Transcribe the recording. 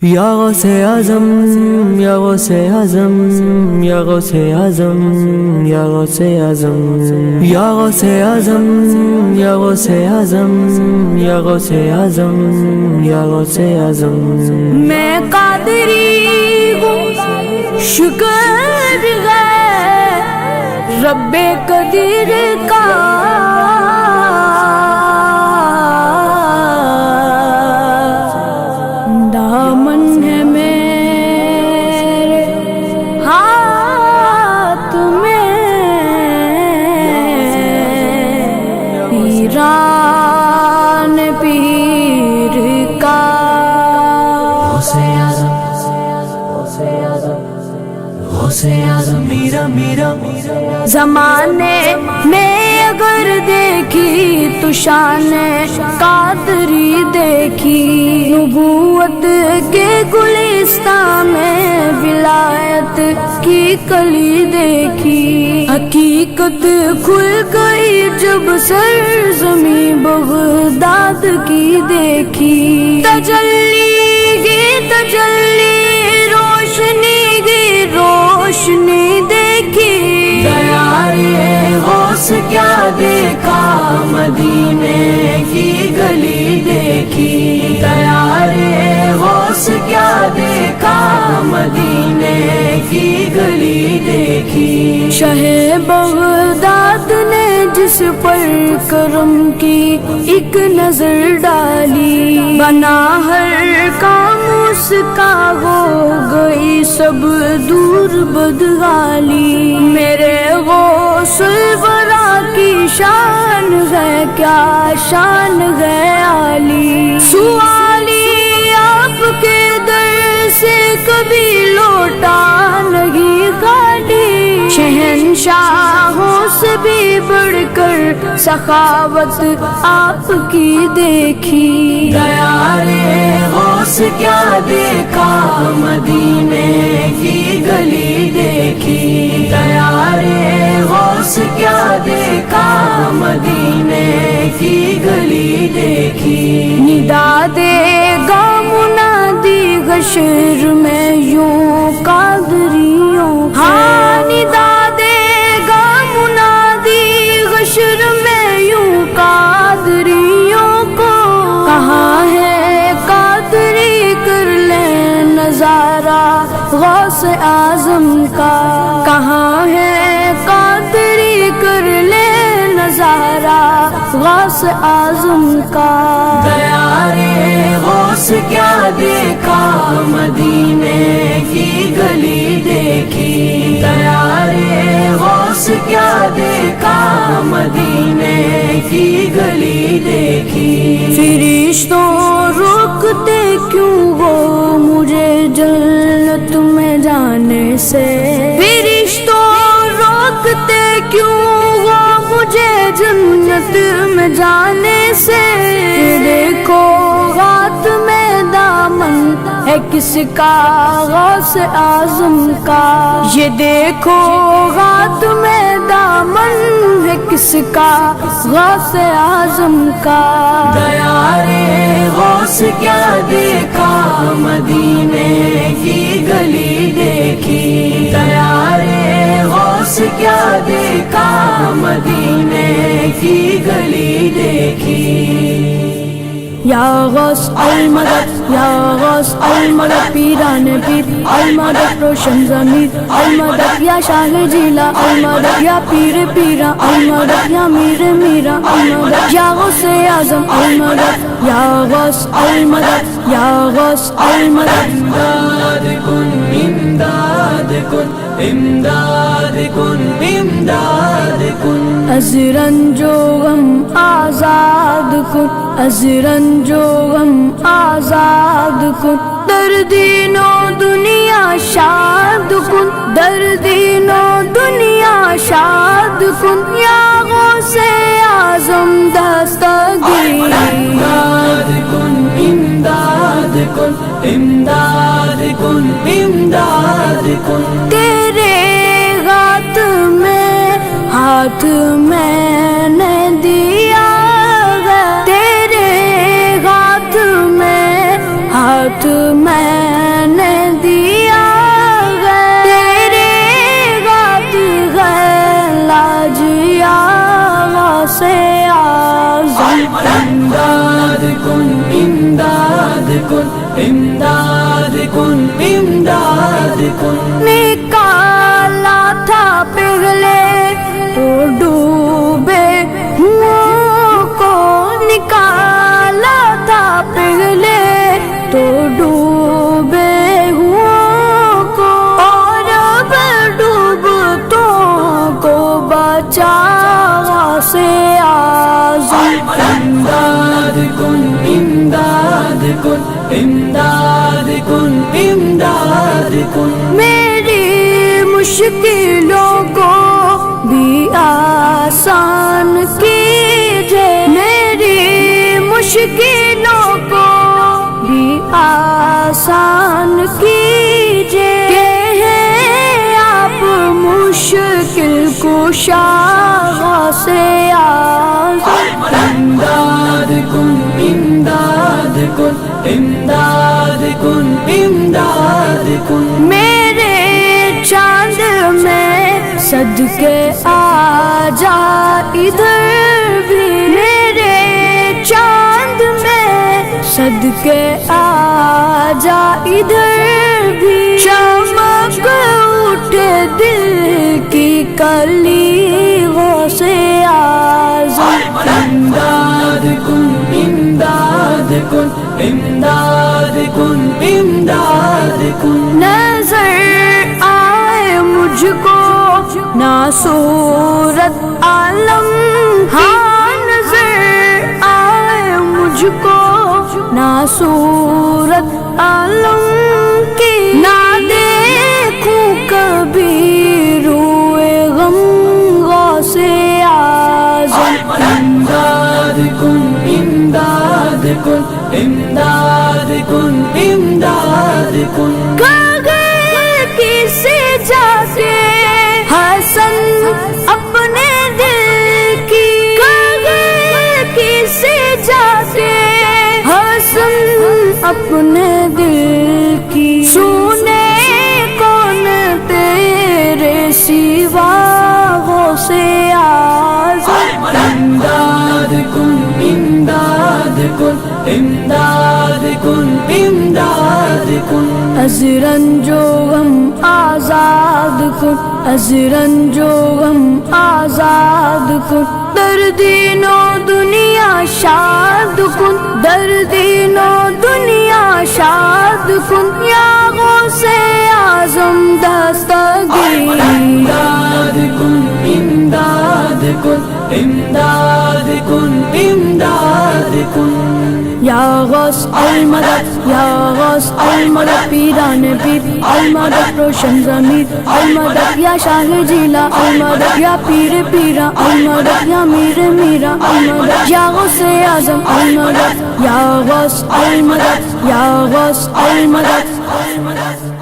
یا غوث اعظم یا غوث اعظم یا غوث اعظم یا غوث اعظم یا غوث اعظم یا غوث اعظم یا غوث اعظم یا غوث اعظم میں قادری ہوں، شکر ہے رب قدیر کا، دامن ہے میرے ہاتھ میں، پیران پیر کا۔ غوث اعظم غوث اعظم میرا میرا زمانے میں اگر دیکھی تو شان قادری دیکھی، نبوت کے گلستان میں ولایت کی کلی دیکھی، حقیقت کھل گئی جب سرزمین بغداد کی دیکھی، تجلی گی تجلی روشنی گی روشنی دیکھی، دیارے غوث کیا دیکھا مدینے کی گلی دیکھی، دیارے غوث کیا دیکھا مدینے کی گلی دیکھی، شاہ بغداد نے جس پر کرم کی ایک نظر ڈالی، بنا ہر کام اس کا، ہو گئی سب دور بدحالی، میرے غوث الورا کی شان ہے کیا شان ہے عالی، سوالی آپ کے در سے کبھی لوٹا نہیں خالی، شہنشاہوں سے بھی بڑھ کر سخاوت آپ کی دیکھی، دیارے غوث کیا دیکھا مدینے کی گلی دیکھی، دیارے غوث کیا دیکھا مدینے کی گلی دیکھی، ندا دے گا منادی حشر میں یوں قادریوں کو، ہاں ندا دے گا منادی حشر میں یوں قادریوں کو، کہاں ہے قادری کر لے نظارہ غوث اعظم کا، کہاں ہے قادری کر لے نظارہ غوث اعظم کا، دیارے غوث کیا دیکھا مدینے کی گلی دیکھی، دیارے غوث کیا دیکھا مدینے کی گلی دیکھی، فرشتوں روکتے کیوں ہو مجھے جنت میں جانے سے، فرشتوں روکتے کیوں ہو مجھے جنت میں جانے سے، دیکھو ہاتھ میں دامن ہے کس کا غوث اعظم کا، یہ دیکھو ہاتھ میں دامن ہے کس کا غوث اعظم کا، دیارے غوث کیا دیکھا مدینے کی گلی دیکھی، دیارے غوث کیا دیکھا مدینے کی گلی دیکھی، یا غوث المدد یا غوث المدد، پیران پیر المدد، روشن ضمیر المدد، یا شاہ جیلا المدد، یا پیر پیرا المدد، یا میر میرا المدد، یا غوث اعظم المدد، یا غوث المدد یا غوث المدد، امداد کن امداد کن امداد کن امداد کن، از رنج و غم آزاد کن، از رنج و غم آزاد کن، در دین و دنیا شاد کن، در دین و دنیا شاد کن، یا غوث اعظم دستگیر، امداد کن امداد کن امداد کن امداد کن، تیرے ہاتھ میں نے دیا ہے، تیرے ہاتھ میں ہاتھ میں نے دیا ہے تیرے غات ہے لاج یا غوث اعظم امداد کن امداد کن امداد کن امداد کن نکالا تھا پگھلے تو ڈوبے ہوں کو نکالا تھا پگھلے تو ڈوبے ہوں کو اور اب ڈوبتوں کو بچا غوث اعظم امداد کن امداد کن امداد کن امداد کن میری مشکلوں کو بھی آسان کیجے میری مشکلوں کو بھی آسان کیجے کہ ہیں آپ مشکل کشا غوث اعظم امداد کن امداد کن امداد کن امداد کن میرے چاند میں صدقے آ جا ادھر بھی میرے چاند میں صدقے آ جا ادھر بھی چمک اٹھے دل کی کلی غوث اعظم امداد کن امداد کن امداد کن امداد کن نظر آئے مجھ کو نہ صورت عالم ہاں نظر آئے مجھ کو نہ صورت عالم کی نہ دیکھوں کبھی روئے غم غوث اعظم امداد کن امداد کن امداد کن امداد کن گئے کسے جا کے حسن اپنے دل کی گئے کسے جا کے حسن اپنے دل کی سنے کون تیرے سوا غوث اعظم امداد کن امداد کن امداد کن امداد کن از رنج و غم آزاد کن از رنج و غم آزاد کن در دین و دنیا شاد کن در دین و دنیا شاد کن یا غوث اعظم دستگیر امداد کن امداد کن امداد کن امداد کن یا غوث المدد یا غوث المدد پیران پیر المدد روشن ضمیر المدد یا شاہ جیلا المدد یا پیر پیرا المدد یا میر میرا المدد یا غوث اعظم المدد یا غوث المدد یا غوث المدد